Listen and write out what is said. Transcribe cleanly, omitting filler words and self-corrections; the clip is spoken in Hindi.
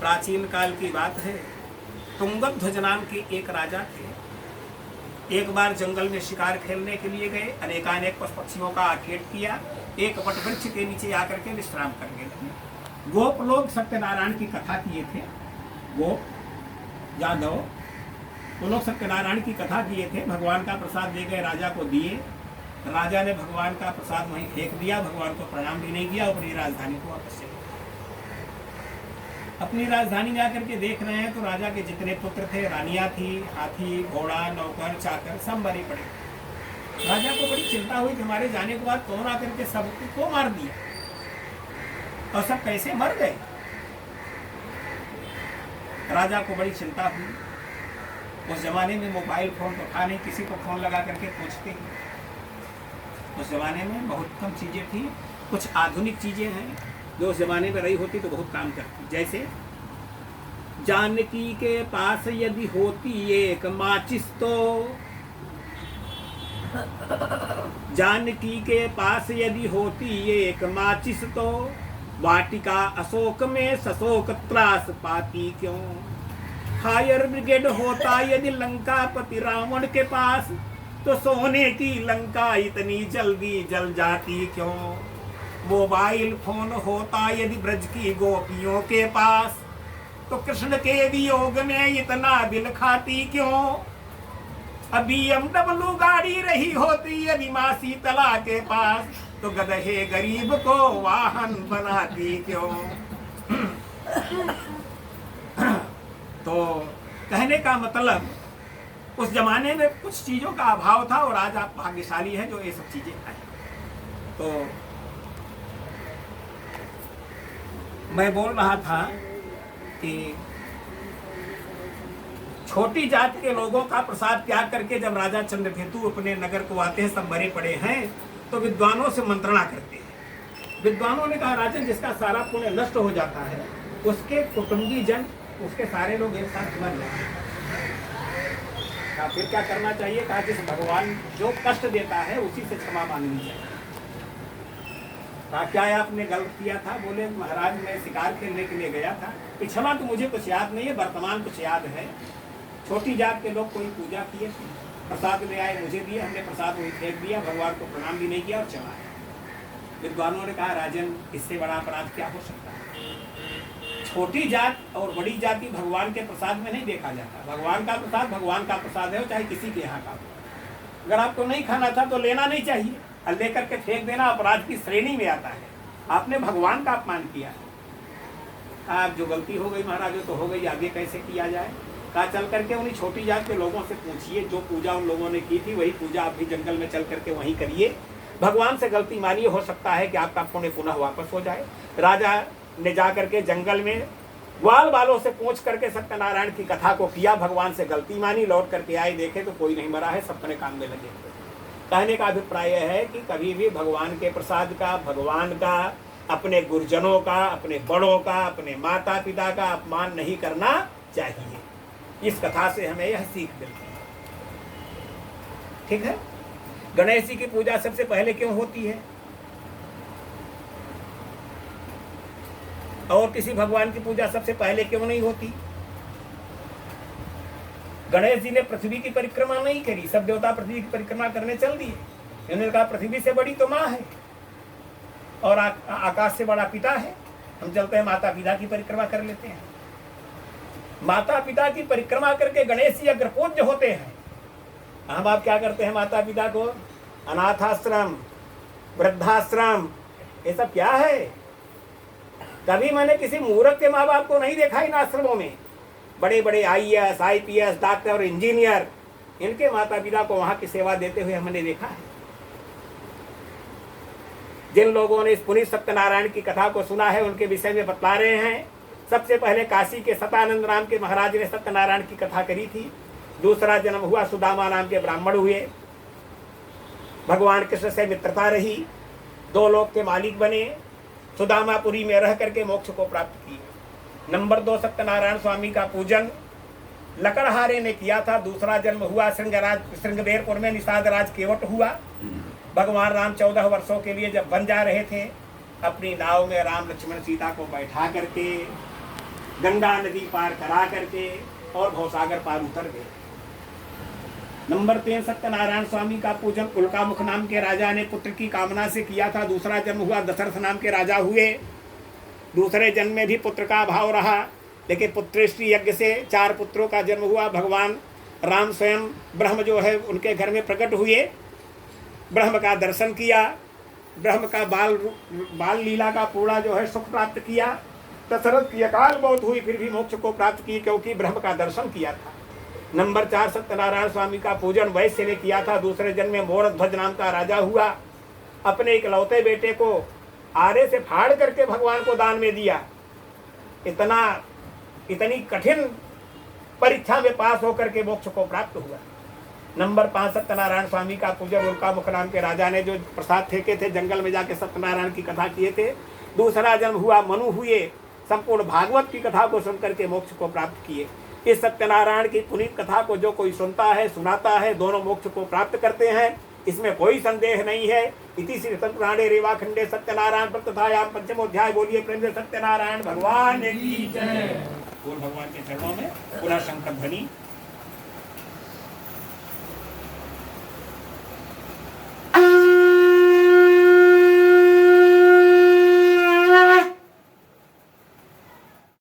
प्राचीन काल की बात है। तुंगध्वज नाम के एक राजा थे। एक बार जंगल में शिकार खेलने के लिए गए, अनेकानेक पशु पक्षियों का आखेट किया, एक वटवृक्ष के नीचे आकर के विश्राम करने लगे। गोप लोग सत्यनारायण की कथा किए थे, गोप यादव वो लोग सत्यनारायण की कथा किए थे। भगवान का प्रसाद ले गए, राजा को दिए। राजा ने भगवान का प्रसाद वहीं फेंक दिया, भगवान को प्रणाम भी नहीं किया, अपनी राजधानी को वापस चले। अपनी राजधानी में आकर के देख रहे हैं तो राजा के जितने पुत्र थे, रानियां थी, हाथी घोड़ा नौकर चाकर सब मरे पड़े। राजा को बड़ी चिंता हुई कि हमारे जाने के बाद कौन आकर के सबको मार दिया और सब कैसे मर गए। राजा को बड़ी चिंता हुई। उस जमाने में मोबाइल फोन तो था नहीं, किसी को फोन लगा करके पूछते ही। उस जमाने में बहुत कम चीजें थी, कुछ आधुनिक चीजें हैं जो उस जमाने में रही होती तो बहुत काम करती। जैसे जानकी के पास यदि होती एक माचिस तो, जानकी के पास यदि होती एक माचिस तो, वाटिका अशोक में सशोक त्रास पाती क्यों। फायर ब्रिगेड होता यदि लंकापति रावण के पास, तो सोने की लंका इतनी जल्दी जल जाती क्यों। मोबाइल फोन होता यदि ब्रज की गोपियों के पास, तो कृष्ण के वियोग में इतना दिल खाती क्यों। अभी BMW गाड़ी रही होती यदि माँ शीतला के पास, तो गधे गरीब को वाहन बनाती क्यों। तो कहने का मतलब उस जमाने में कुछ चीजों का अभाव था और आज आप भाग्यशाली हैं जो ये सब चीजें आई। तो मैं बोल रहा था कि छोटी जात के लोगों का प्रसाद त्याग करके जब राजा चंद्रकेतु अपने नगर को आते हैं, सब मरे पड़े हैं, तो विद्वानों से मंत्रणा करते हैं। विद्वानों ने कहा राजन जिसका सारा पुण्य नष्ट हो जाता है, उसके कुटुंबी जन, उसके सारे लोग एक साथ मर जाते हैं। फिर क्या करना चाहिए? कहा जिस भगवान जो कष्ट देता है उसी से क्षमा मांगनी चाहिए। क्या आपने गलत किया था? बोले महाराज मैं शिकार खेलने के लिए गया था। क्षमा तो मुझे कुछ याद नहीं है, वर्तमान कुछ याद है। छोटी जात के लोग कोई पूजा किए, प्रसाद ले आए, मुझे दिया, हमने प्रसाद वही फेंक दिया, भगवान को प्रणाम भी नहीं किया और चला आया। विद्वानों ने कहा राजन इससे बड़ा अपराध क्या हो सकता है। छोटी जात और बड़ी जाति भगवान के प्रसाद में नहीं देखा जाता। भगवान का प्रसाद भगवान का प्रसाद है, चाहे किसी के यहाँ का। अगर आपको नहीं खाना था तो लेना नहीं चाहिए, और लेकर के फेंक देना अपराध की श्रेणी में आता है। आपने भगवान का अपमान किया है। आप जो गलती हो गई महाराज तो हो गई, आगे कैसे किया जाए। कहा चल करके उन्हीं छोटी जात के लोगों से पूछिए, जो पूजा उन लोगों ने की थी वही पूजा आप भी जंगल में चल करके वहीं करिए। भगवान से गलती मानिए, हो सकता है कि आपका पुण्य पुनः वापस हो जाए। राजा ने जा करके जंगल में ग्वाल बालों से पूछ करके सत्यनारायण की कथा को किया, भगवान से गलती मानी, लौट करके आए, देखे तो कोई नहीं मरा है, सब अपने काम में लगे। कहने का अभिप्राय है कि कभी भी भगवान के प्रसाद का, भगवान का, अपने गुरुजनों का, अपने बड़ों का, अपने माता पिता का अपमान नहीं करना चाहिए। इस कथा से हमें यह सीख मिलती है। ठीक है। गणेश जी की पूजा सबसे पहले क्यों होती है और किसी भगवान की पूजा सबसे पहले क्यों नहीं होती? गणेश जी ने पृथ्वी की परिक्रमा नहीं करी, सब देवता पृथ्वी की परिक्रमा करने चल दिए। उन्होंने कहा पृथ्वी से बड़ी तो माँ है और आकाश से बड़ा पिता है, हम चलते हैं माता पिता की परिक्रमा कर लेते हैं। माता पिता की परिक्रमा करके गणेश जी अग्रपूज्य होते हैं। हम आप क्या करते हैं? माता पिता को अनाथाश्रम, वृद्धाश्रम, ये सब क्या है? कभी मैंने किसी मूर्ख के माँ बाप को नहीं देखा इन आश्रमों में। बड़े बड़े IAS, IPS, डॉक्टर और इंजीनियर, इनके माता पिता को वहां की सेवा देते हुए हमने देखा है। जिन लोगों ने इस पुनीत सत्यनारायण की कथा को सुना है उनके विषय में बतला रहे हैं। सबसे पहले काशी के सतानंद नाम के महाराज ने सत्यनारायण की कथा करी थी। दूसरा जन्म हुआ, सुदामा नाम के ब्राह्मण हुए, भगवान कृष्ण से मित्रता रही, 2 लोक के मालिक बने, सुदामापुरी में रह करके मोक्ष को प्राप्त किया। नंबर 2 सत्यनारायण स्वामी का पूजन लकड़हारे ने किया था। दूसरा जन्म हुआ श्रृंगबेरपुर में निषाद राज केवट हुआ। भगवान राम 14 वर्षों के लिए जब वन जा रहे थे, अपनी नाव में राम लक्ष्मण सीता को बैठा करके गंगा नदी पार करा करके और भवसागर पार उतर गए। नंबर 3, सत्यनारायण स्वामी का पूजन उल्कामुख नाम के राजा ने पुत्र की कामना से किया था। दूसरा जन्म हुआ, दशरथ नाम के राजा हुए। दूसरे जन्म में भी पुत्र का अभाव रहा, लेकिन पुत्रेष्टि यज्ञ से 4 पुत्रों का जन्म हुआ। भगवान राम स्वयं ब्रह्म जो है उनके घर में प्रकट हुए, ब्रह्म का दर्शन किया, ब्रह्म का बाल लीला का पूरा जो है सुख प्राप्त किया। दशरथ की अकाल मौत हुई, फिर भी मोक्ष को प्राप्त की, क्योंकि ब्रह्म का दर्शन किया था। नंबर 4, सत्यनारायण स्वामी का पूजन वैश्य ने किया था। दूसरे जन्म में मोरध्वज नाम का राजा हुआ। अपने इकलौते बेटे को आरे से फाड़ करके भगवान को दान में दिया। इतनी कठिन परीक्षा में पास होकर के मोक्ष को प्राप्त हुआ। नंबर 5, सत्यनारायण स्वामी का पूजन उल्कामुख नाम के राजा ने जो प्रसाद फेंके थे, जंगल में जाके सत्यनारायण की कथा किए थे। दूसरा जन्म हुआ, मनु हुए, संपूर्ण भागवत की कथा को सुनकर के मोक्ष को प्राप्त किए। इस सत्यनारायण की पुनीत कथा को जो कोई सुनता है, सुनाता है, दोनों मोक्ष को प्राप्त करते हैं, इसमें कोई संदेह नहीं है। इति श्री पुराणे रेवाखंडे सत्यनारायण प्रकथायाम पंचमोध्याय। बोलिए प्रेम से सत्यनारायण भगवान की जय। बोल भगवान के चरणों में पुनः शंकर ध्वनि।